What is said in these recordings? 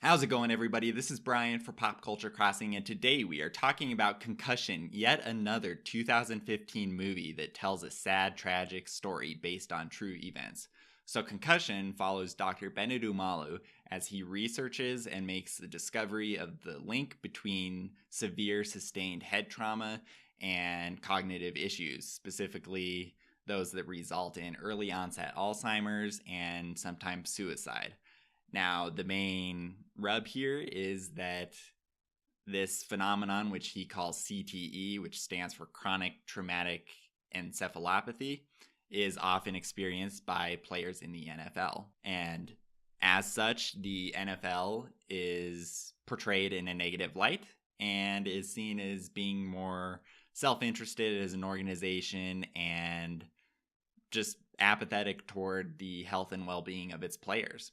How's it going, everybody? This is Brian for Pop Culture Crossing, and today we are talking about Concussion, yet another 2015 movie that tells a sad, tragic story based on true events. So Concussion follows Dr. Bennet Omalu as he researches and makes the discovery of the link between severe sustained head trauma and cognitive issues, specifically those that result in early onset Alzheimer's and sometimes suicide. Now, the main rub here is that this phenomenon, which he calls CTE, which stands for chronic traumatic encephalopathy, is often experienced by players in the NFL. And as such, the NFL is portrayed in a negative light and is seen as being more self-interested as an organization and just apathetic toward the health and well-being of its players.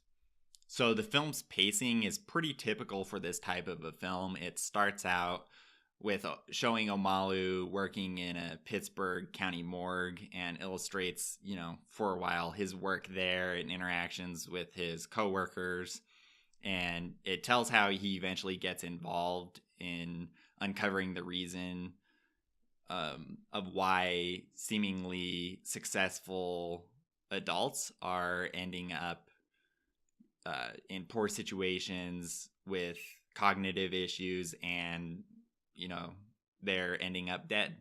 So the film's pacing is pretty typical for this type of a film. It starts out with showing Omalu working in a Pittsburgh County morgue and illustrates, for a while his work there and interactions with his coworkers. And it tells how he eventually gets involved in uncovering the reason of why seemingly successful adults are ending up in poor situations with cognitive issues and, they're ending up dead.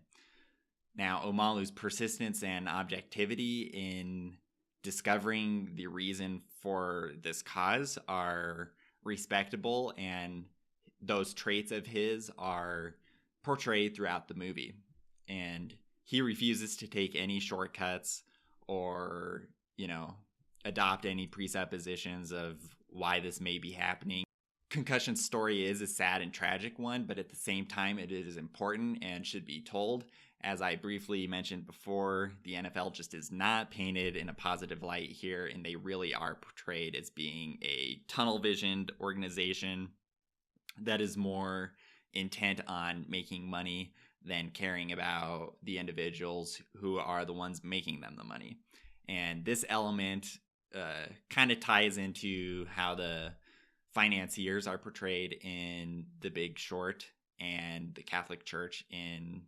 Now, Omalu's persistence and objectivity in discovering the reason for this cause are respectable, and those traits of his are portrayed throughout the movie. And he refuses to take any shortcuts or, adopt any presuppositions of why this may be happening. Concussion's story is a sad and tragic one, but at the same time, it is important and should be told. As I briefly mentioned before, the NFL just is not painted in a positive light here, and they really are portrayed as being a tunnel-visioned organization that is more intent on making money than caring about the individuals who are the ones making them the money. And this element kind of ties into how the financiers are portrayed in The Big Short and the Catholic Church in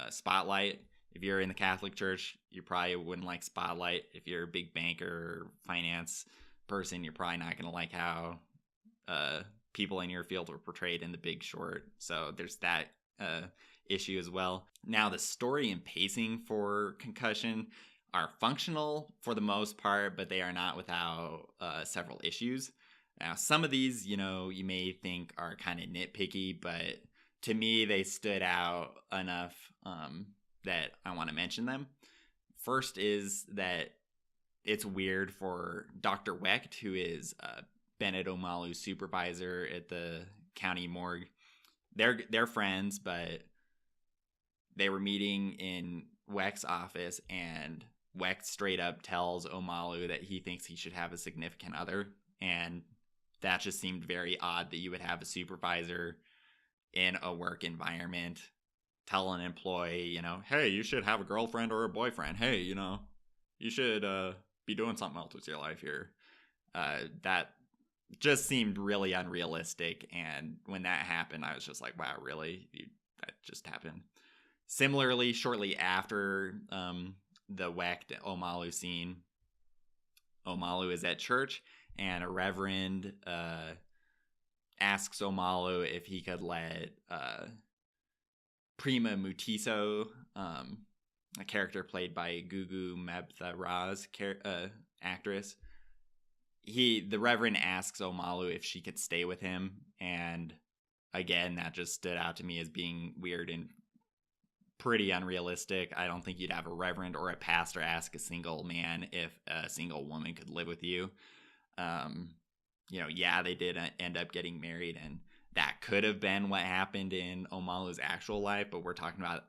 Spotlight. If you're in the Catholic Church, you probably wouldn't like Spotlight. If you're a big banker or finance person, you're probably not going to like how people in your field were portrayed in The Big Short. So there's that issue as well. Now, the story and pacing for Concussion are functional for the most part, but they are not without several issues. Now, some of these, you may think are kind of nitpicky, but to me, they stood out enough that I want to mention them. First is that it's weird for Dr. Wecht, who is Bennet Omalu's supervisor at the county morgue. They're friends, but they were meeting in Wecht's office, and Wecht straight up tells Omalu that he thinks he should have a significant other, and that just seemed very odd that you would have a supervisor in a work environment tell an employee, hey, you should have a girlfriend or a boyfriend. Hey, you should be doing something else with your life here. That just seemed really unrealistic, and when that happened, I was just like, wow, really? That just happened? Similarly, shortly after the Wecht Omalu scene, Omalu is at church, and a reverend asks Omalu if he could let Prima Mutiso, a character played by Gugu Mbatha-Raw's actress, the reverend asks Omalu if she could stay with him, and again, that just stood out to me as being weird and pretty unrealistic. I don't think you'd have a reverend or a pastor ask a single man if a single woman could live with you. They did end up getting married, and that could have been what happened in Omalu's actual life, but we're talking about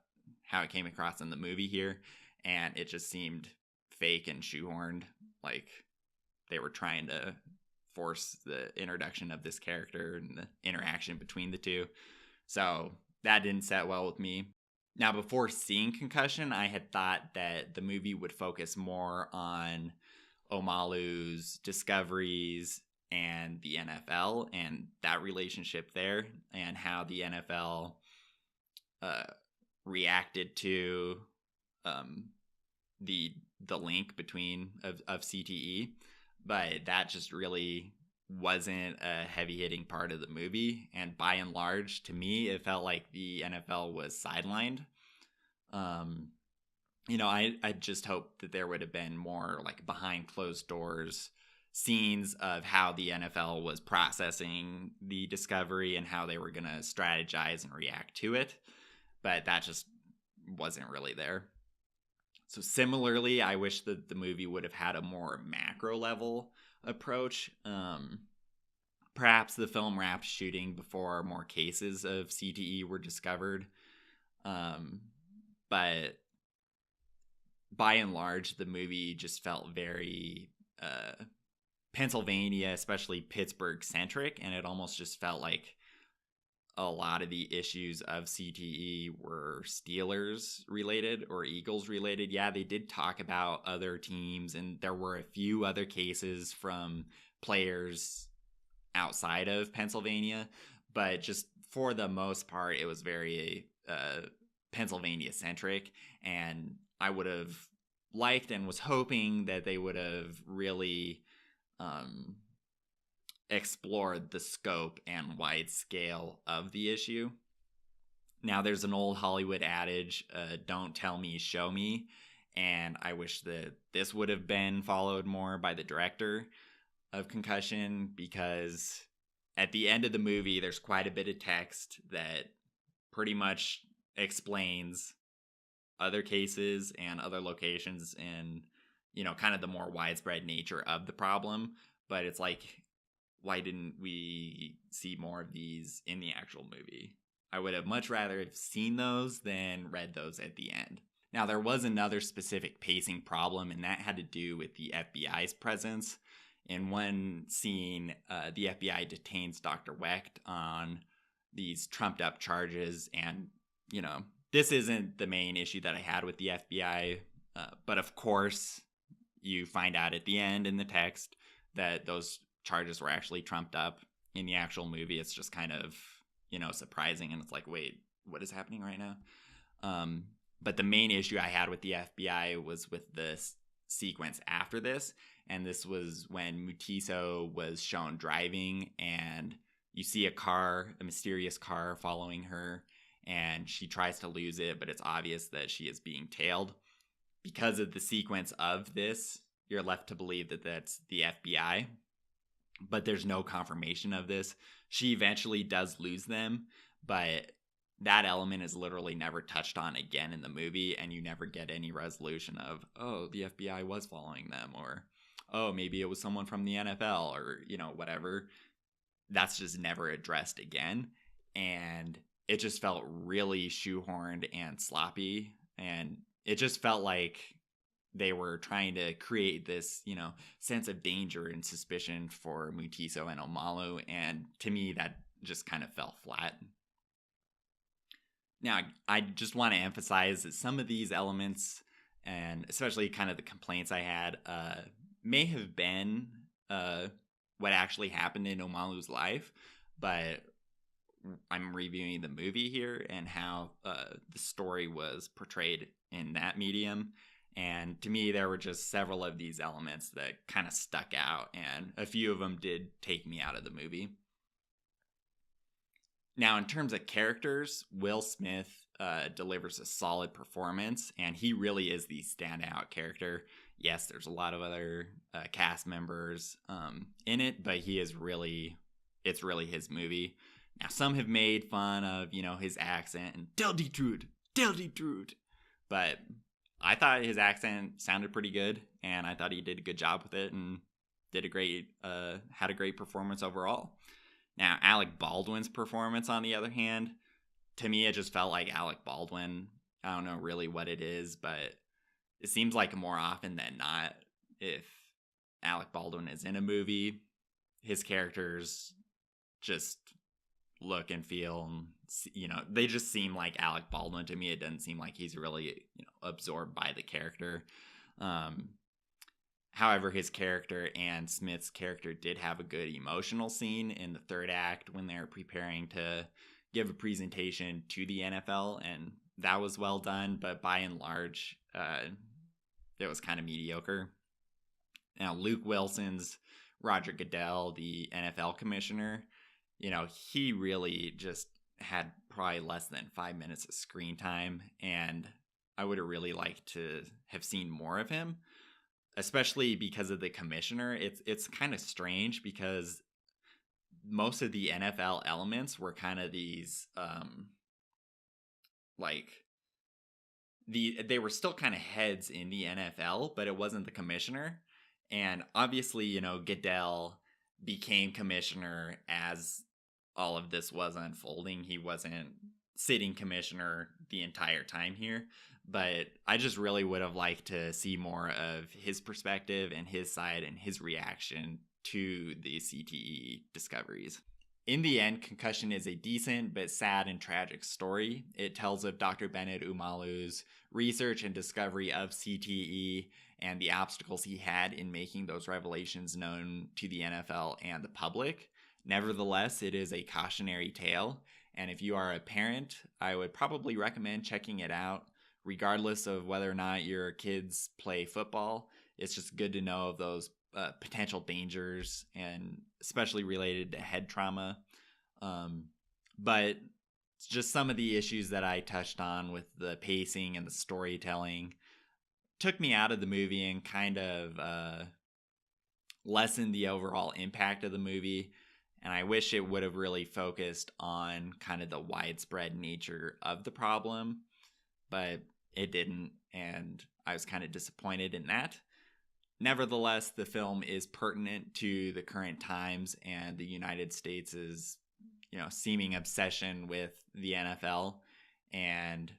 how it came across in the movie here, and it just seemed fake and shoehorned, like they were trying to force the introduction of this character and the interaction between the two. So that didn't set well with me. Now, before seeing Concussion, I had thought that the movie would focus more on Omalu's discoveries and the NFL and that relationship there, and how the NFL reacted to the link between of CTE, but that just really wasn't a heavy hitting part of the movie. And by and large, to me, it felt like the NFL was sidelined. I just hoped that there would have been more like behind closed doors scenes of how the NFL was processing the discovery and how they were going to strategize and react to it. But that just wasn't really there. So similarly, I wish that the movie would have had a more macro level approach. Perhaps the film wrapped shooting before more cases of CTE were discovered. But by and large, the movie just felt very Pennsylvania, especially Pittsburgh centric, and it almost just felt like a lot of the issues of CTE were Steelers related or Eagles related. Yeah, they did talk about other teams, and there were a few other cases from players outside of Pennsylvania, but just for the most part, it was very Pennsylvania centric, and I would have liked and was hoping that they would have really explored the scope and wide scale of the issue. Now, there's an old Hollywood adage, don't tell me, show me. And I wish that this would have been followed more by the director of Concussion, because at the end of the movie, there's quite a bit of text that pretty much explains other cases and other locations and, kind of the more widespread nature of the problem. But it's like, why didn't we see more of these in the actual movie? I would have much rather have seen those than read those at the end. Now, there was another specific pacing problem, and that had to do with the FBI's presence. In one scene, the FBI detains Dr. Wecht on these trumped up charges. And, this isn't the main issue that I had with the FBI. But of course, you find out at the end in the text that those charges were actually trumped up in the actual movie. It's just kind of, surprising. And it's like, wait, what is happening right now? But the main issue I had with the FBI was with the sequence after this. And this was when Mutiso was shown driving, and you see a mysterious car following her, and she tries to lose it, but it's obvious that she is being tailed. Because of the sequence of this, you're left to believe that that's the FBI, but there's no confirmation of this. She eventually does lose them, but that element is literally never touched on again in the movie, and you never get any resolution of, oh, the FBI was following them, or, oh, maybe it was someone from the NFL, or, whatever. That's just never addressed again, and it just felt really shoehorned and sloppy, and it just felt like they were trying to create this, sense of danger and suspicion for Mutiso and Omalu, and to me, that just kind of fell flat. Now, I just want to emphasize that some of these elements, and especially kind of the complaints I had, may have been what actually happened in Omalu's life, but I'm reviewing the movie here and how the story was portrayed in that medium. And to me, there were just several of these elements that kind of stuck out, and a few of them did take me out of the movie. Now, in terms of characters, Will Smith delivers a solid performance, and he really is the standout character. Yes, there's a lot of other cast members in it, but it's really his movie. Now, some have made fun of, his accent and tell the truth, but I thought his accent sounded pretty good, and I thought he did a good job with it and had a great performance overall. Now, Alec Baldwin's performance, on the other hand, to me, it just felt like Alec Baldwin. I don't know really what it is, but it seems like more often than not, if Alec Baldwin is in a movie, his characters just look and feel, and, they just seem like Alec Baldwin to me. It doesn't seem like he's really, absorbed by the character. However, his character and Smith's character did have a good emotional scene in the third act when they're preparing to give a presentation to the NFL, and that was well done, but by and large, it was kind of mediocre. Now, Luke Wilson's Roger Goodell, the NFL commissioner, he really just had probably less than 5 minutes of screen time, and I would have really liked to have seen more of him, especially because of the commissioner. It's kind of strange because most of the NFL elements were kind of these they were still kind of heads in the NFL, but it wasn't the commissioner. And obviously, Goodell became commissioner as all of this was unfolding. He wasn't sitting commissioner the entire time here, but I just really would have liked to see more of his perspective and his side and his reaction to the CTE discoveries. In the end, Concussion is a decent but sad and tragic story. It tells of Dr. Bennett Umalu's research and discovery of CTE and the obstacles he had in making those revelations known to the NFL and the public. Nevertheless, it is a cautionary tale, and if you are a parent, I would probably recommend checking it out, regardless of whether or not your kids play football. It's just good to know of those potential dangers, and especially related to head trauma. But just some of the issues that I touched on with the pacing and the storytelling took me out of the movie and kind of lessened the overall impact of the movie. And I wish it would have really focused on kind of the widespread nature of the problem, but it didn't, and I was kind of disappointed in that. Nevertheless, the film is pertinent to the current times and the United States' seeming obsession with the NFL. And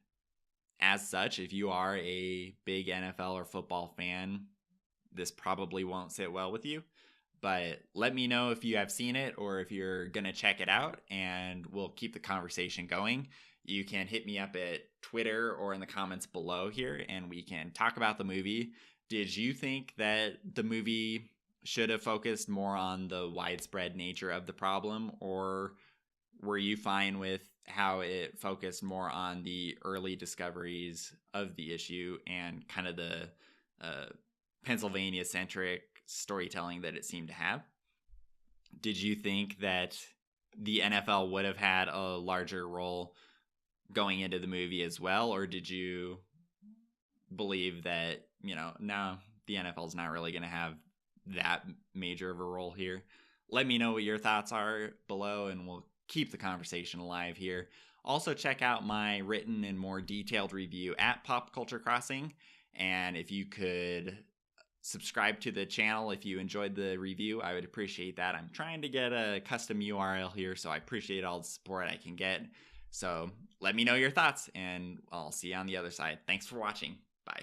as such, if you are a big NFL or football fan, this probably won't sit well with you. But let me know if you have seen it or if you're going to check it out, and we'll keep the conversation going. You can hit me up at Twitter or in the comments below here, and we can talk about the movie. Did you think that the movie should have focused more on the widespread nature of the problem, or were you fine with how it focused more on the early discoveries of the issue and kind of the Pennsylvania-centric storytelling that it seemed to have? Did you think that the NFL would have had a larger role going into the movie as well, or did you believe that, no, the NFL is not really going to have that major of a role here? Let me know what your thoughts are below, and we'll keep the conversation alive here. Also, check out my written and more detailed review at Pop Culture Crossing, and if you could subscribe to the channel if you enjoyed the review, I would appreciate that. I'm trying to get a custom URL here, so I appreciate all the support I can get. So let me know your thoughts, and I'll see you on the other side. Thanks for watching. Bye.